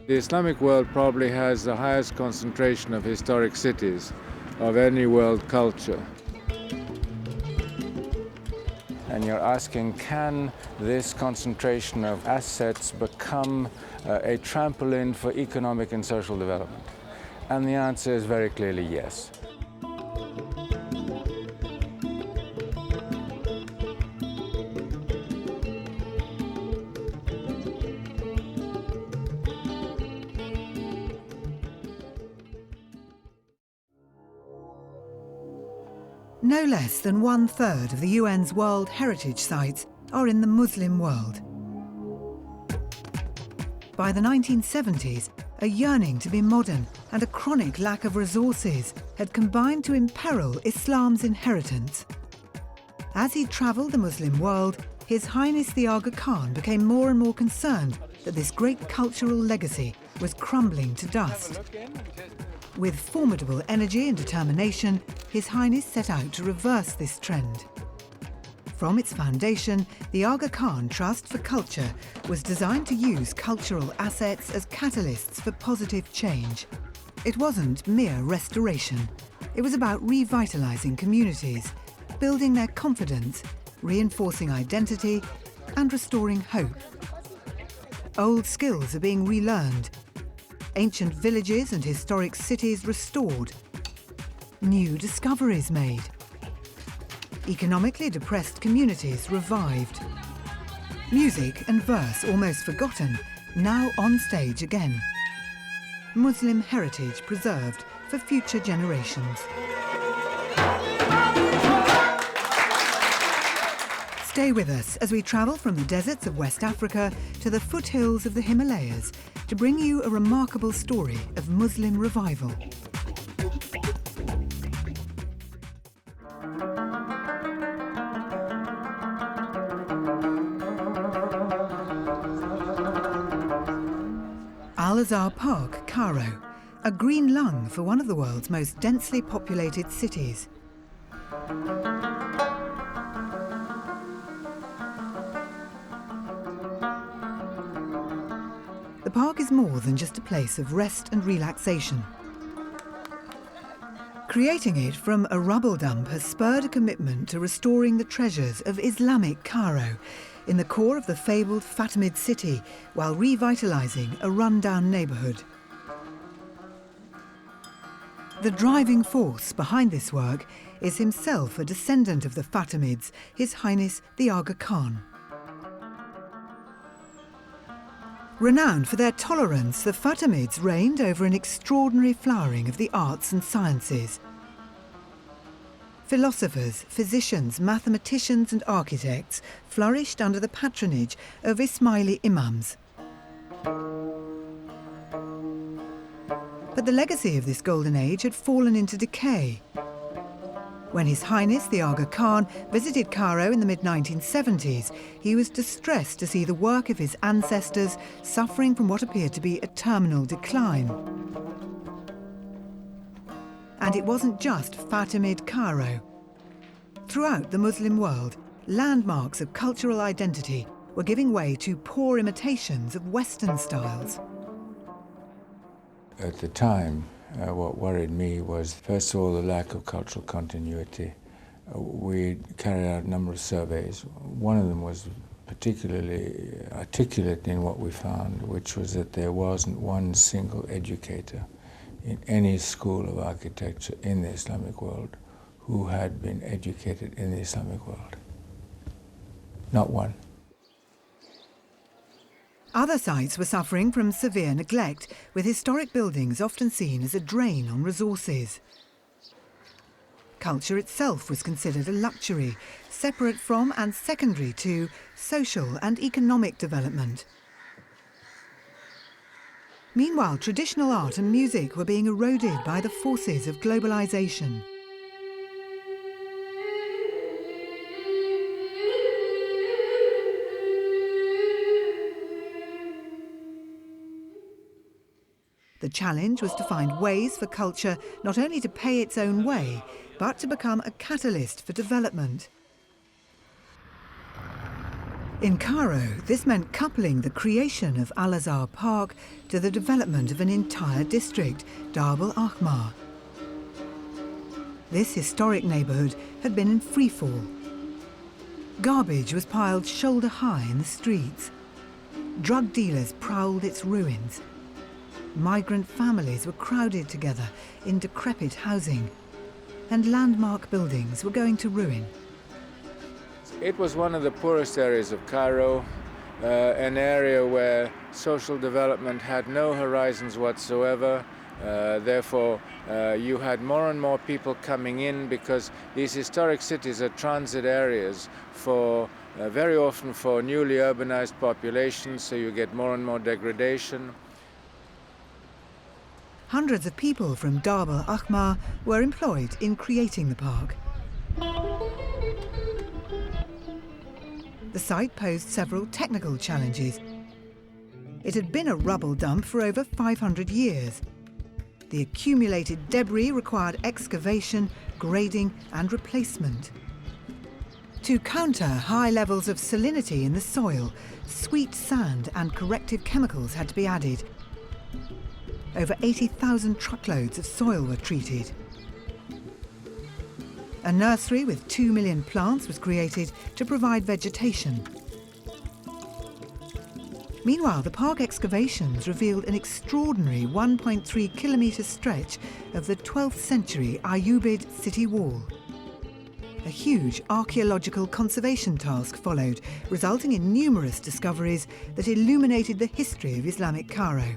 The Islamic world probably has the highest concentration of historic cities of any world culture. And you're asking, can this concentration of assets become a trampoline for economic and social development? And the answer is very clearly yes. No less than 1/3 of the UN's World Heritage Sites are in the Muslim world. By the 1970s, a yearning to be modern and a chronic lack of resources had combined to imperil Islam's inheritance. As he travelled the Muslim world, His Highness the Aga Khan became more and more concerned that this great cultural legacy was crumbling to dust. With formidable energy and determination, His Highness set out to reverse this trend. From its foundation, the Aga Khan Trust for Culture was designed to use cultural assets as catalysts for positive change. It wasn't mere restoration. It was about revitalizing communities, building their confidence, reinforcing identity, and restoring hope. Old skills are being relearned, ancient villages and historic cities restored, new discoveries made, economically depressed communities revived, music and verse almost forgotten, now on stage again. Muslim heritage preserved for future generations. Stay with us as we travel from the deserts of West Africa to the foothills of the Himalayas to bring you a remarkable story of Muslim revival. Al-Azhar Park, Cairo, a green lung for one of the world's most densely populated cities. The park is more than just a place of rest and relaxation. Creating it from a rubble dump has spurred a commitment to restoring the treasures of Islamic Cairo in the core of the fabled Fatimid city, while revitalizing a run-down neighborhood. The driving force behind this work is himself a descendant of the Fatimids, His Highness the Aga Khan. Renowned for their tolerance, the Fatimids reigned over an extraordinary flowering of the arts and sciences. Philosophers, physicians, mathematicians and architects flourished under the patronage of Ismaili imams. But the legacy of this golden age had fallen into decay. When His Highness the Aga Khan visited Cairo in the mid-1970s, he was distressed to see the work of his ancestors suffering from what appeared to be a terminal decline. And it wasn't just Fatimid Cairo. Throughout the Muslim world, landmarks of cultural identity were giving way to poor imitations of Western styles. At the time, what worried me was, first of all, the lack of cultural continuity. We carried out a number of surveys. One of them was particularly articulate in what we found, which was that there wasn't one single educator in any school of architecture in the Islamic world who had been educated in the Islamic world. Not one. Other sites were suffering from severe neglect, with historic buildings often seen as a drain on resources. Culture itself was considered a luxury, separate from and secondary to social and economic development. Meanwhile, traditional art and music were being eroded by the forces of globalization. The challenge was to find ways for culture not only to pay its own way, but to become a catalyst for development. In Cairo, this meant coupling the creation of Al-Azhar Park to the development of an entire district, Darb al-Ahmar. This historic neighbourhood had been in freefall. Garbage was piled shoulder high in the streets. Drug dealers prowled its ruins. Migrant families were crowded together in decrepit housing, and landmark buildings were going to ruin. It was one of the poorest areas of Cairo, an area where social development had no horizons whatsoever. Therefore, you had more and more people coming in because these historic cities are transit areas for very often for newly urbanized populations, so you get more and more degradation. Hundreds of people from Darb al-Ahmar were employed in creating the park. The site posed several technical challenges. It had been a rubble dump for over 500 years. The accumulated debris required excavation, grading and replacement. To counter high levels of salinity in the soil, sweet sand and corrective chemicals had to be added. Over 80,000 truckloads of soil were treated. A nursery with 2 million plants was created to provide vegetation. Meanwhile, the park excavations revealed an extraordinary 1.3 kilometre stretch of the 12th century Ayyubid city wall. A huge archaeological conservation task followed, resulting in numerous discoveries that illuminated the history of Islamic Cairo.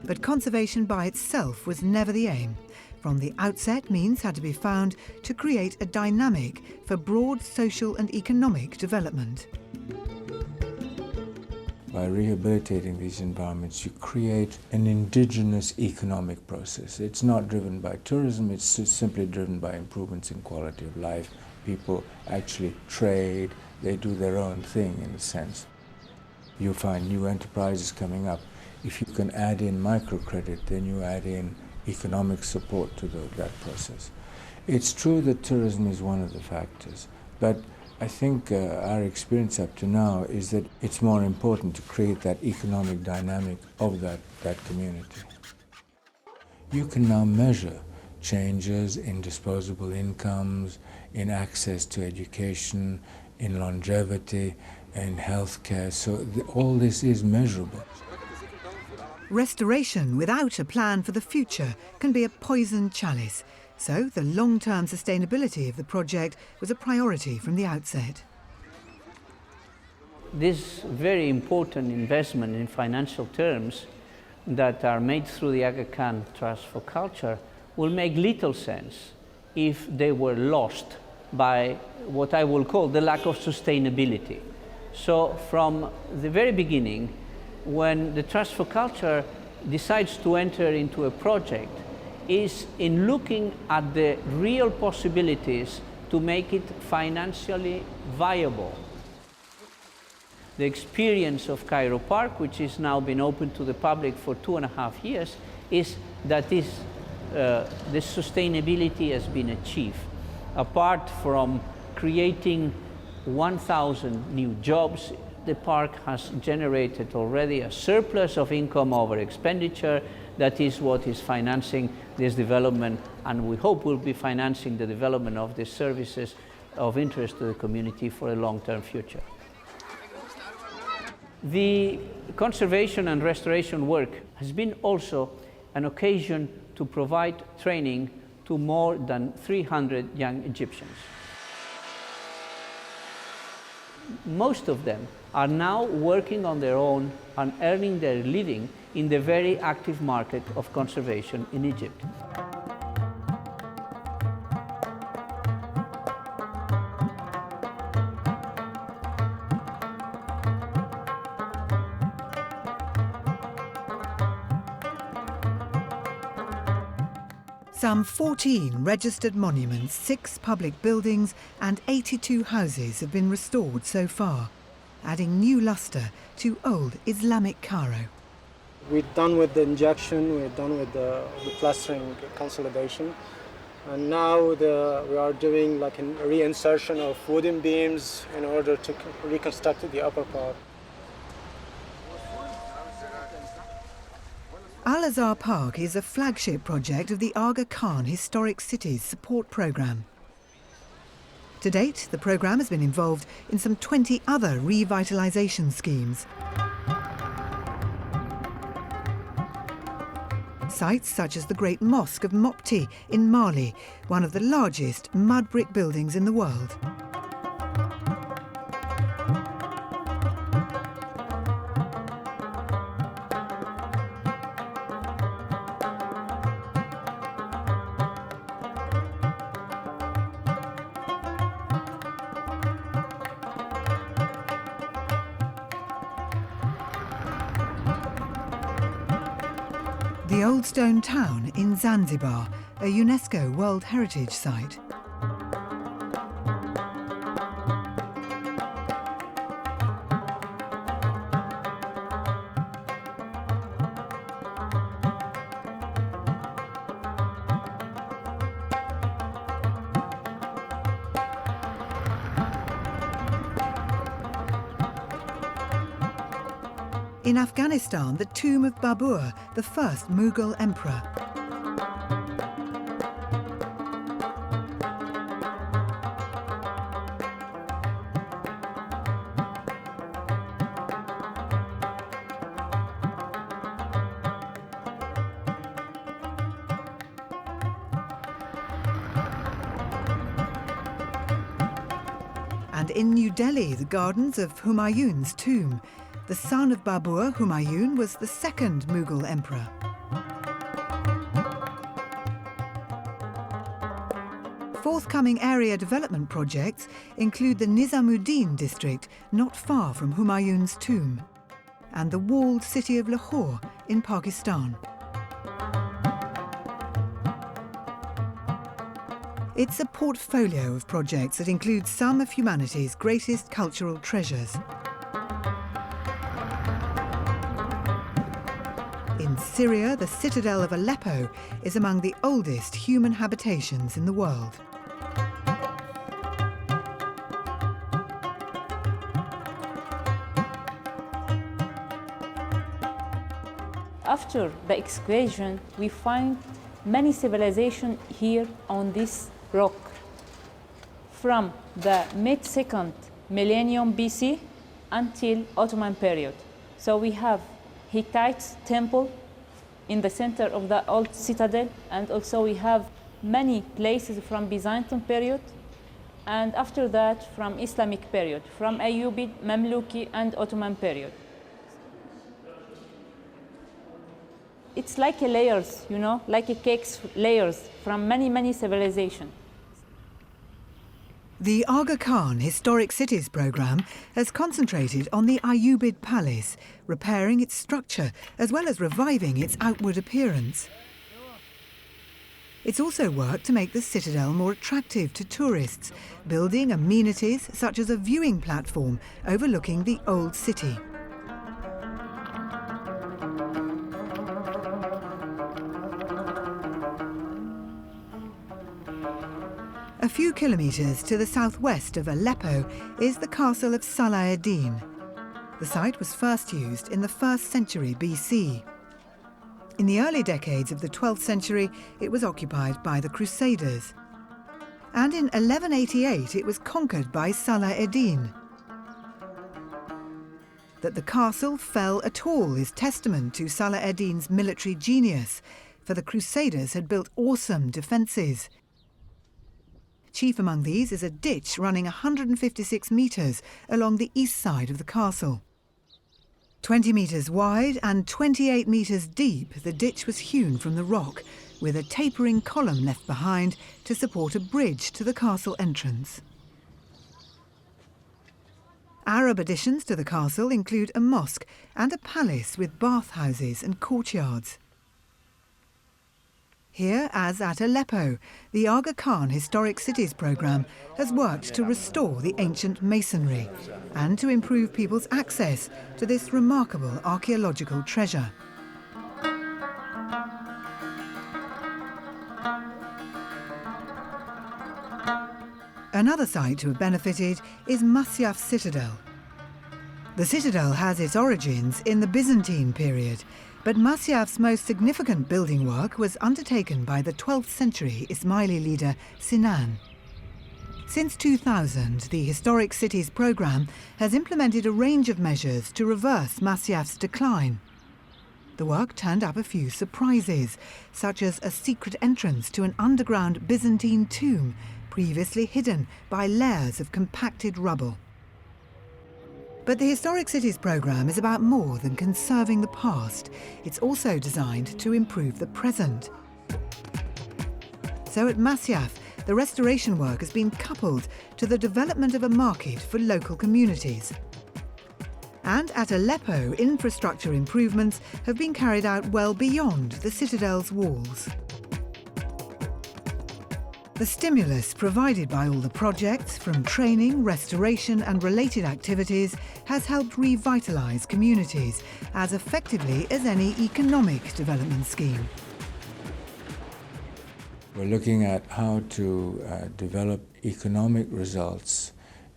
But conservation by itself was never the aim. From the outset, means had to be found to create a dynamic for broad social and economic development. By rehabilitating these environments, you create an indigenous economic process. It's not driven by tourism, it's simply driven by improvements in quality of life. People actually trade, they do their own thing in a sense. You find new enterprises coming up. If you can add in microcredit, then you add in economic support to that process. It's true that tourism is one of the factors, but I think our experience up to now is that it's more important to create that economic dynamic of that community. You can now measure changes in disposable incomes, in access to education, in longevity, in healthcare, so all this is measurable. Restoration without a plan for the future can be a poisoned chalice, so the long-term sustainability of the project was a priority from the outset. This very important investment in financial terms that are made through the Aga Khan Trust for Culture will make little sense if they were lost by what I will call the lack of sustainability. So from the very beginning, when the Trust for Culture decides to enter into a project, is in looking at the real possibilities to make it financially viable. The experience of Cairo Park, which has now been open to the public for 2.5 years, is that the sustainability has been achieved. Apart from creating 1,000 new jobs, the park has generated already a surplus of income over expenditure. That is what is financing this development, and we hope will be financing the development of these services of interest to the community for a long-term future. The conservation and restoration work has been also an occasion to provide training to more than 300 young Egyptians. Most of them are now working on their own and earning their living in the very active market of conservation in Egypt. Some 14 registered monuments, 6 public buildings and 82 houses have been restored so far. adding new lustre to old Islamic Cairo. We're done with the injection, we're done with the plastering consolidation, and now we are doing like a reinsertion of wooden beams in order to reconstruct the upper part. Al-Azhar Park is a flagship project of the Aga Khan Historic Cities Support Programme. To date, the programme has been involved in some 20 other revitalisation schemes. Sites such as the Great Mosque of Mopti in Mali, one of the largest mud brick buildings in the world. The Old Stone Town in Zanzibar, a UNESCO World Heritage Site. In Afghanistan, the tomb of Babur, the first Mughal emperor. And in New Delhi, the gardens of Humayun's tomb. The son of Babur, Humayun, was the second Mughal emperor. Forthcoming area development projects include the Nizamuddin district, not far from Humayun's tomb, and the walled city of Lahore in Pakistan. It's a portfolio of projects that includes some of humanity's greatest cultural treasures. In Syria, the citadel of Aleppo is among the oldest human habitations in the world. After the excavation, we find many civilizations here on this rock from the mid-2nd millennium BC until Ottoman period. So we have Hittite temple in the center of the old citadel, and also we have many places from Byzantine period, and after that from Islamic period, from Ayyubid, Mamluki, and Ottoman period. It's like a layers, you know, like a cake's layers from many, many civilizations. The Aga Khan Historic Cities programme has concentrated on the Ayyubid Palace, repairing its structure as well as reviving its outward appearance. It's also worked to make the citadel more attractive to tourists, building amenities such as a viewing platform overlooking the old city. A few kilometres to the southwest of Aleppo is the castle of Salah ad-Din. The site was first used in the 1st century BC. In the early decades of the 12th century, it was occupied by the Crusaders. And in 1188, it was conquered by Salah ad-Din. That the castle fell at all is testament to Salah ad-Din's military genius, for the Crusaders had built awesome defences. Chief among these is a ditch running 156 metres along the east side of the castle. 20 metres wide and 28 metres deep, the ditch was hewn from the rock, with a tapering column left behind to support a bridge to the castle entrance. Arab additions to the castle include a mosque and a palace with bathhouses and courtyards. Here, as at Aleppo, the Aga Khan Historic Cities programme has worked to restore the ancient masonry and to improve people's access to this remarkable archaeological treasure. Another site to have benefited is Masyaf Citadel. The citadel has its origins in the Byzantine period, but Masyaf's most significant building work was undertaken by the 12th century Ismaili leader Sinan. Since 2000, the Historic Cities programme has implemented a range of measures to reverse Masyaf's decline. The work turned up a few surprises, such as a secret entrance to an underground Byzantine tomb previously hidden by layers of compacted rubble. But the Historic Cities programme is about more than conserving the past. It's also designed to improve the present. So at Masyaf, the restoration work has been coupled to the development of a market for local communities. And at Aleppo, infrastructure improvements have been carried out well beyond the citadel's walls. The stimulus provided by all the projects, from training, restoration and related activities, has helped revitalise communities as effectively as any economic development scheme. We're looking at how to develop economic results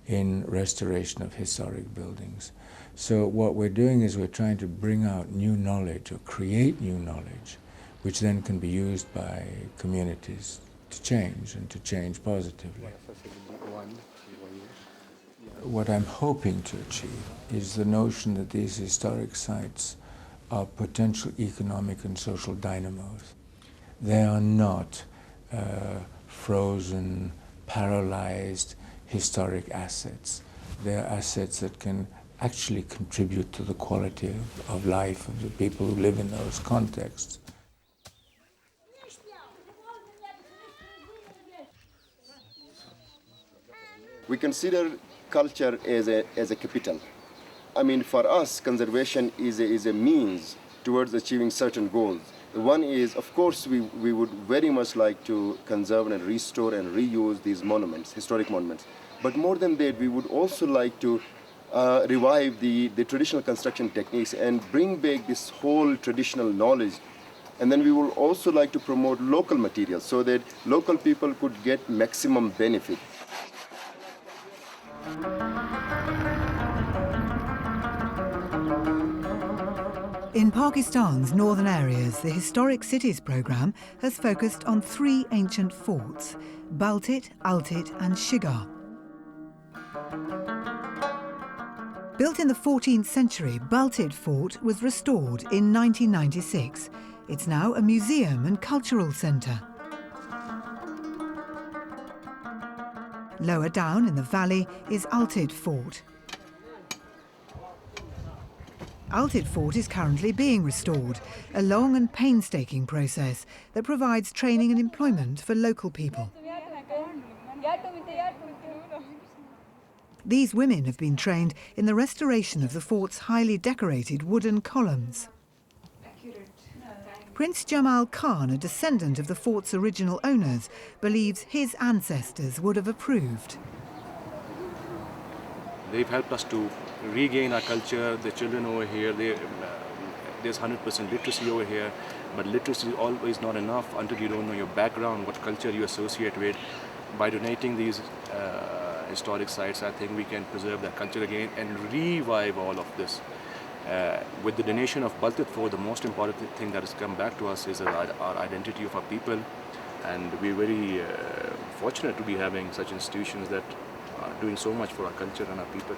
in restoration of historic buildings. So what we're doing is we're trying to bring out new knowledge or create new knowledge, which then can be used by communities to change and to change positively. What I'm hoping to achieve is the notion that these historic sites are potential economic and social dynamos. They are not frozen, paralyzed historic assets. They're assets that can actually contribute to the quality of life of the people who live in those contexts. We consider culture as a capital. I mean, for us, conservation is a means towards achieving certain goals. One is, of course, we would very much like to conserve and restore and reuse these monuments, historic monuments. But more than that, we would also like to revive the traditional construction techniques and bring back this whole traditional knowledge. And then we would also like to promote local materials so that local people could get maximum benefit. In Pakistan's northern areas, the Historic Cities programme has focused on 3 ancient forts: Baltit, Altit and Shigar. Built in the 14th century, Baltit Fort was restored in 1996. It's now a museum and cultural centre. Lower down in the valley is Altit Fort. Altit Fort is currently being restored, a long and painstaking process that provides training and employment for local people. These women have been trained in the restoration of the fort's highly decorated wooden columns. Prince Jamal Khan, a descendant of the fort's original owners, believes his ancestors would have approved. They've helped us to regain our culture. The children over here, there's 100% literacy over here, but literacy is always not enough until you don't know your background, what culture you associate with. By donating these historic sites, I think we can preserve that culture again and revive all of this. With the donation of Baltit Fort, the most important thing that has come back to us is our identity of our people, and we're very fortunate to be having such institutions that are doing so much for our culture and our people.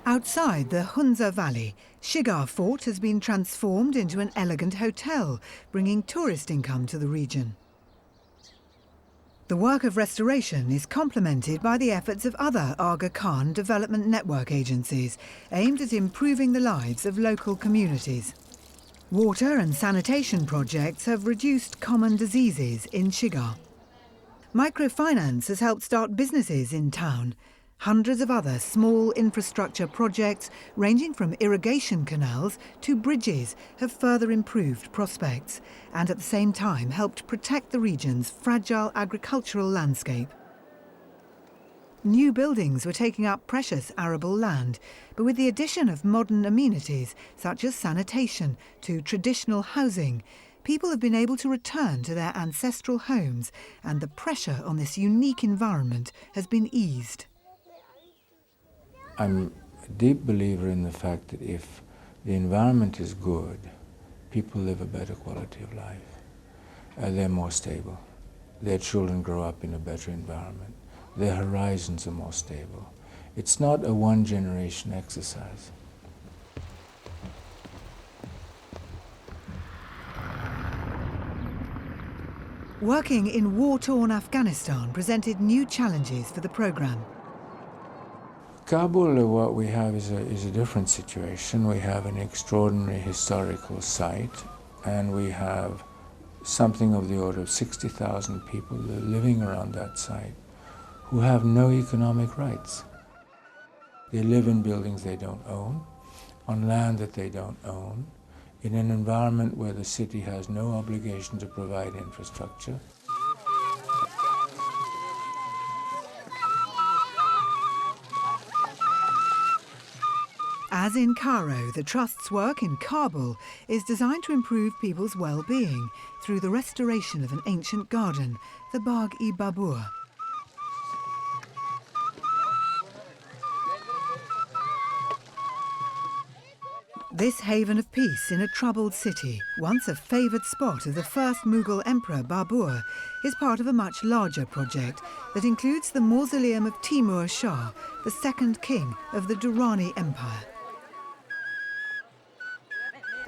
Outside the Hunza Valley, Shigar Fort has been transformed into an elegant hotel, bringing tourist income to the region. The work of restoration is complemented by the efforts of other Aga Khan Development Network agencies aimed at improving the lives of local communities. Water and sanitation projects have reduced common diseases in Shigar. Microfinance has helped start businesses in town, Hundreds of other small infrastructure projects, ranging from irrigation canals to bridges, have further improved prospects and at the same time helped protect the region's fragile agricultural landscape. New buildings were taking up precious arable land, but with the addition of modern amenities such as sanitation to traditional housing, people have been able to return to their ancestral homes, and the pressure on this unique environment has been eased. I'm a deep believer in the fact that if the environment is good, people live a better quality of life. They're more stable. Their children grow up in a better environment. Their horizons are more stable. It's not a one-generation exercise. Working in war-torn Afghanistan presented new challenges for the programme. Kabul, what we have is a different situation. We have an extraordinary historical site, and we have something of the order of 60,000 people living around that site who have no economic rights. They live in buildings they don't own, on land that they don't own, in an environment where the city has no obligation to provide infrastructure. As in Cairo, the Trust's work in Kabul is designed to improve people's well-being through the restoration of an ancient garden, the Bagh-e-Babur. This haven of peace in a troubled city, once a favoured spot of the first Mughal emperor Babur, is part of a much larger project that includes the mausoleum of Timur Shah, the second king of the Durrani Empire,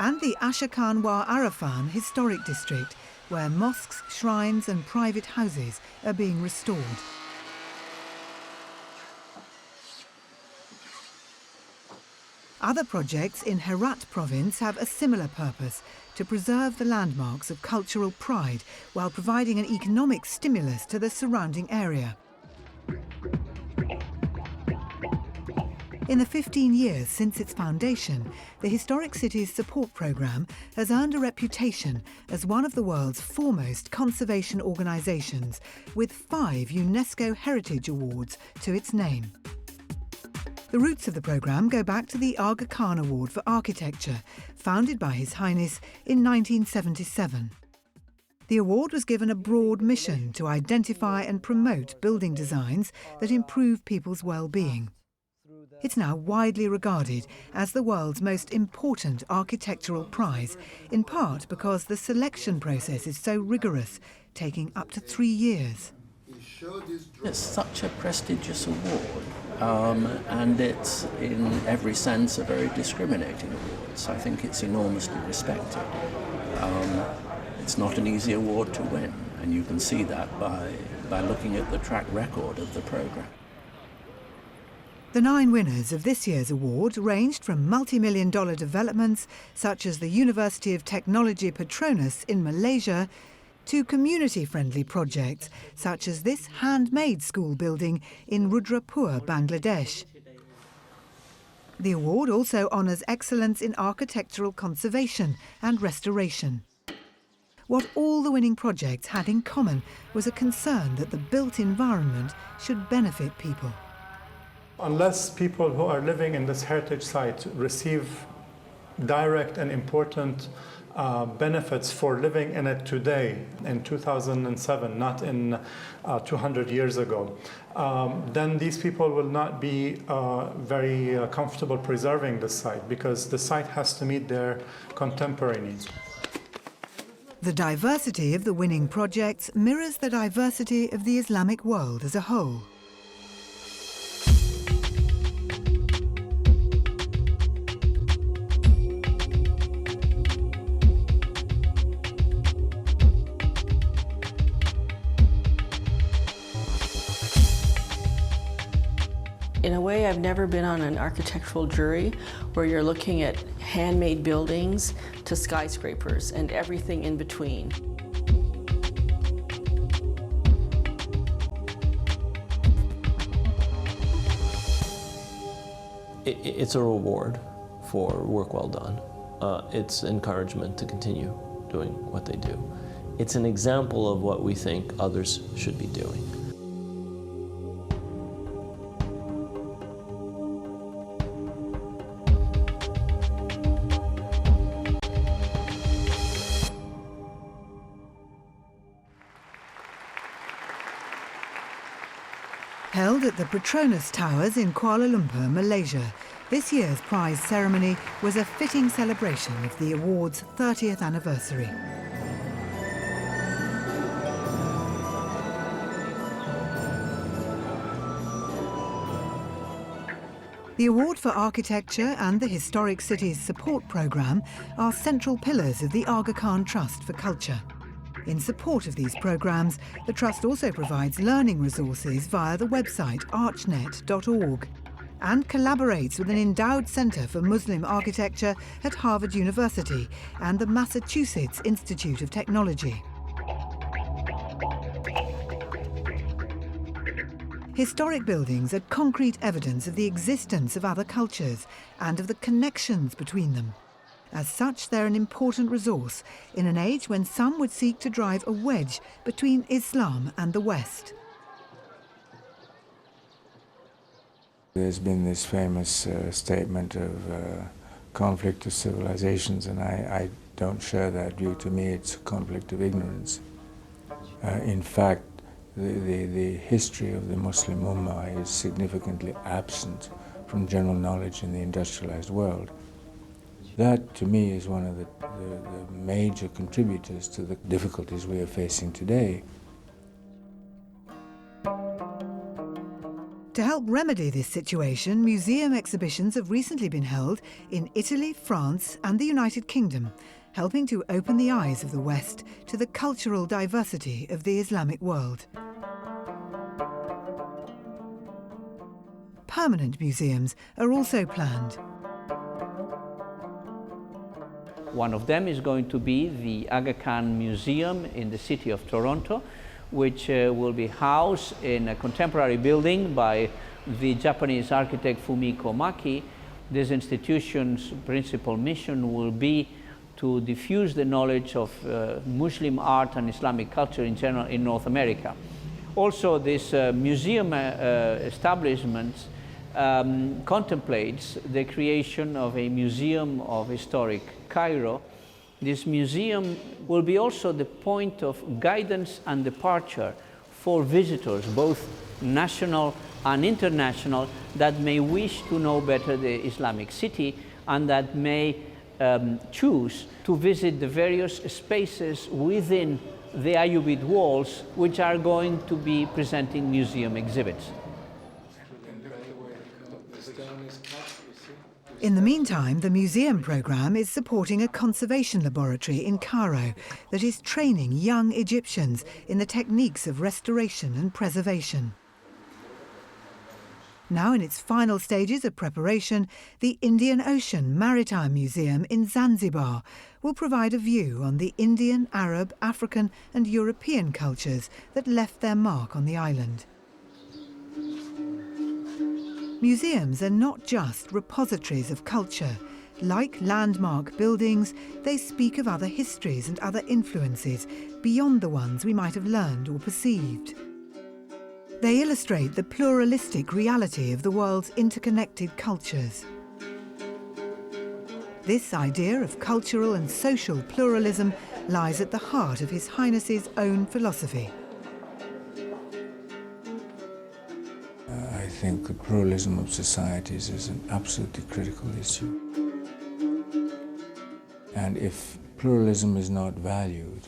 and the Ashakan wa Arafan historic district, where mosques, shrines and private houses are being restored. Other projects in Herat province have a similar purpose, to preserve the landmarks of cultural pride while providing an economic stimulus to the surrounding area. In the 15 years since its foundation, the Historic Cities Support Programme has earned a reputation as one of the world's foremost conservation organisations, with 5 UNESCO Heritage Awards to its name. The roots of the programme go back to the Aga Khan Award for Architecture, founded by His Highness in 1977. The award was given a broad mission to identify and promote building designs that improve people's well-being. It's now widely regarded as the world's most important architectural prize, in part because the selection process is so rigorous, taking up to 3 years. It's such a prestigious award, and it's in every sense a very discriminating award, so I think it's enormously respected. It's not an easy award to win, and you can see that by looking at the track record of the programme. The 9 winners of this year's award ranged from multi-million-dollar developments such as the University of Technology Petronas in Malaysia to community-friendly projects such as this handmade school building in Rudrapur, Bangladesh. The award also honours excellence in architectural conservation and restoration. What all the winning projects had in common was a concern that the built environment should benefit people. Unless people who are living in this heritage site receive direct and important benefits for living in it today, in 2007, not in 200 years ago, then these people will not be very comfortable preserving the site, because the site has to meet their contemporary needs. The diversity of the winning projects mirrors the diversity of the Islamic world as a whole. In a way, I've never been on an architectural jury where you're looking at handmade buildings to skyscrapers and everything in between. It's a reward for work well done. It's encouragement to continue doing what they do. It's an example of what we think others should be doing. Held at the Petronas Towers in Kuala Lumpur, Malaysia, this year's prize ceremony was a fitting celebration of the award's 30th anniversary. The Award for Architecture and the Historic Cities Support Programme are central pillars of the Aga Khan Trust for Culture. In support of these programmes, the Trust also provides learning resources via the website archnet.org and collaborates with an endowed Centre for Muslim Architecture at Harvard University and the Massachusetts Institute of Technology. Historic buildings are concrete evidence of the existence of other cultures and of the connections between them. As such, they're an important resource in an age when some would seek to drive a wedge between Islam and the West. There's been this famous statement of conflict of civilizations, and I don't share that view. To me, it's a conflict of ignorance. In fact, the history of the Muslim Ummah is significantly absent from general knowledge in the industrialized world. That, to me, is one of the major contributors to the difficulties we are facing today. To help remedy this situation, museum exhibitions have recently been held in Italy, France and the United Kingdom, helping to open the eyes of the West to the cultural diversity of the Islamic world. Permanent museums are also planned. One of them is going to be the Aga Khan Museum in the city of Toronto, which will be housed in a contemporary building by the Japanese architect Fumiko Maki. This institution's principal mission will be to diffuse the knowledge of Muslim art and Islamic culture in general in North America. Also, this museum establishment contemplates the creation of a museum of historic Cairo. This museum will be also the point of guidance and departure for visitors, both national and international, that may wish to know better the Islamic city and that may choose to visit the various spaces within the Ayyubid walls, which are going to be presenting museum exhibits. In the meantime, the museum programme is supporting a conservation laboratory in Cairo that is training young Egyptians in the techniques of restoration and preservation. Now in its final stages of preparation, the Indian Ocean Maritime Museum in Zanzibar will provide a view on the Indian, Arab, African and European cultures that left their mark on the island. Museums are not just repositories of culture. Like landmark buildings, they speak of other histories and other influences beyond the ones we might have learned or perceived. They illustrate the pluralistic reality of the world's interconnected cultures. This idea of cultural and social pluralism lies at the heart of His Highness's own philosophy. I think the pluralism of societies is an absolutely critical issue. And if pluralism is not valued,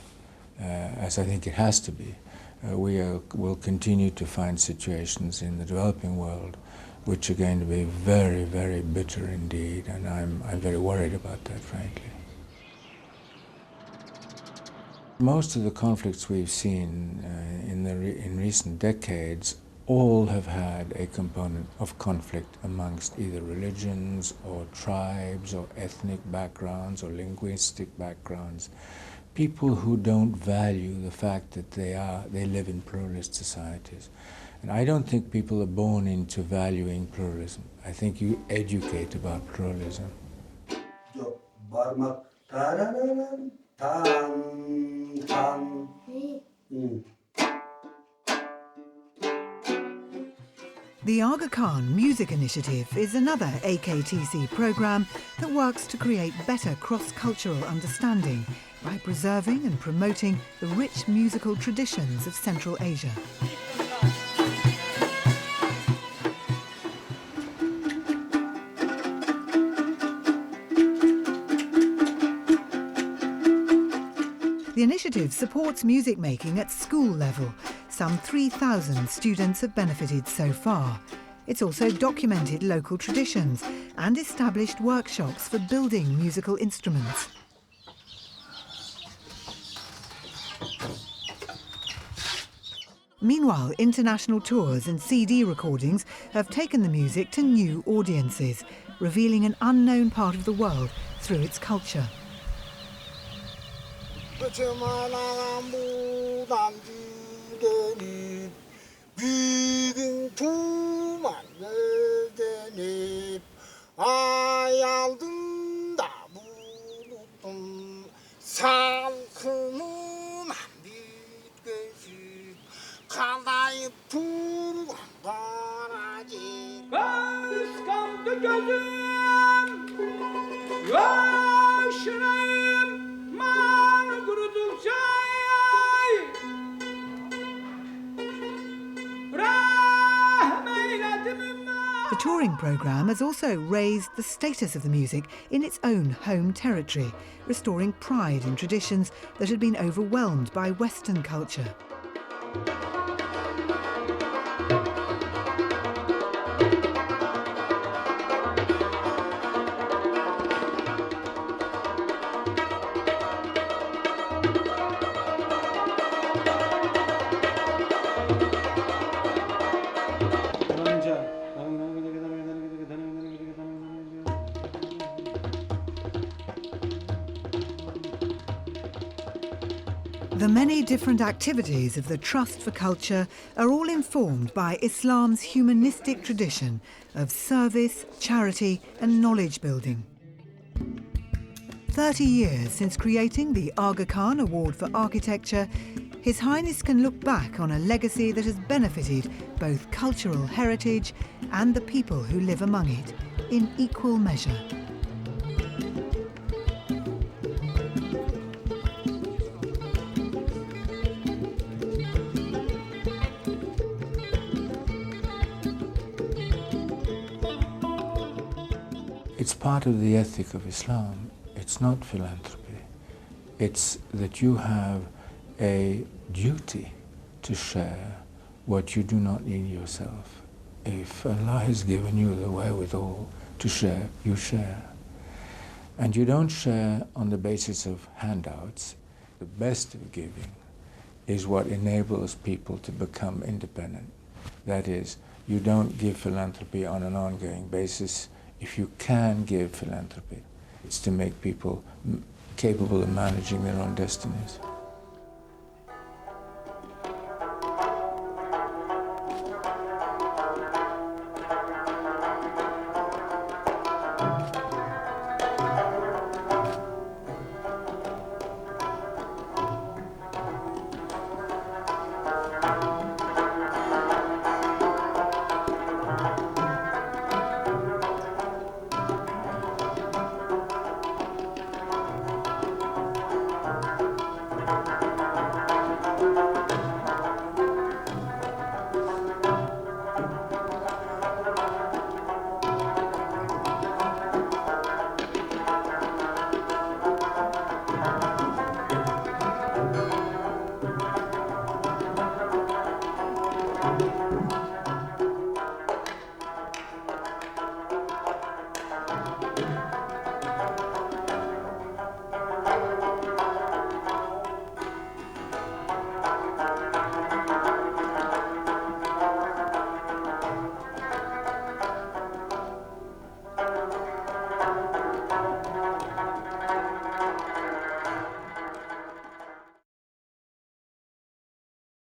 as I think it has to be, we will continue to find situations in the developing world which are going to be very, very bitter indeed, and I'm very worried about that, frankly. Most of the conflicts we've seen in recent decades all have had a component of conflict amongst either religions or tribes or ethnic backgrounds or linguistic backgrounds. People who don't value the fact that they live in pluralist societies. And I don't think people are born into valuing pluralism. I think you educate about pluralism. The Aga Khan Music Initiative is another AKTC programme that works to create better cross-cultural understanding by preserving and promoting the rich musical traditions of Central Asia. The initiative supports music making at school level. Some 3,000 students have benefited so far. It's also documented local traditions and established workshops for building musical instruments. Meanwhile, international tours and CD recordings have taken the music to new audiences, revealing an unknown part of the world through its culture. The touring programme has also raised the status of the music in its own home territory, restoring pride in traditions that had been overwhelmed by Western culture. The many different activities of the Trust for Culture are all informed by Islam's humanistic tradition of service, charity and knowledge building. 30 years since creating the Aga Khan Award for Architecture, His Highness can look back on a legacy that has benefited both cultural heritage and the people who live among it in equal measure. It's part of the ethic of Islam. It's not philanthropy. It's that you have a duty to share what you do not need yourself. If Allah has given you the wherewithal to share, you share. And you don't share on the basis of handouts. The best of giving is what enables people to become independent. That is, you don't give philanthropy on an ongoing basis. If you can give philanthropy, it's to make people capable of managing their own destinies.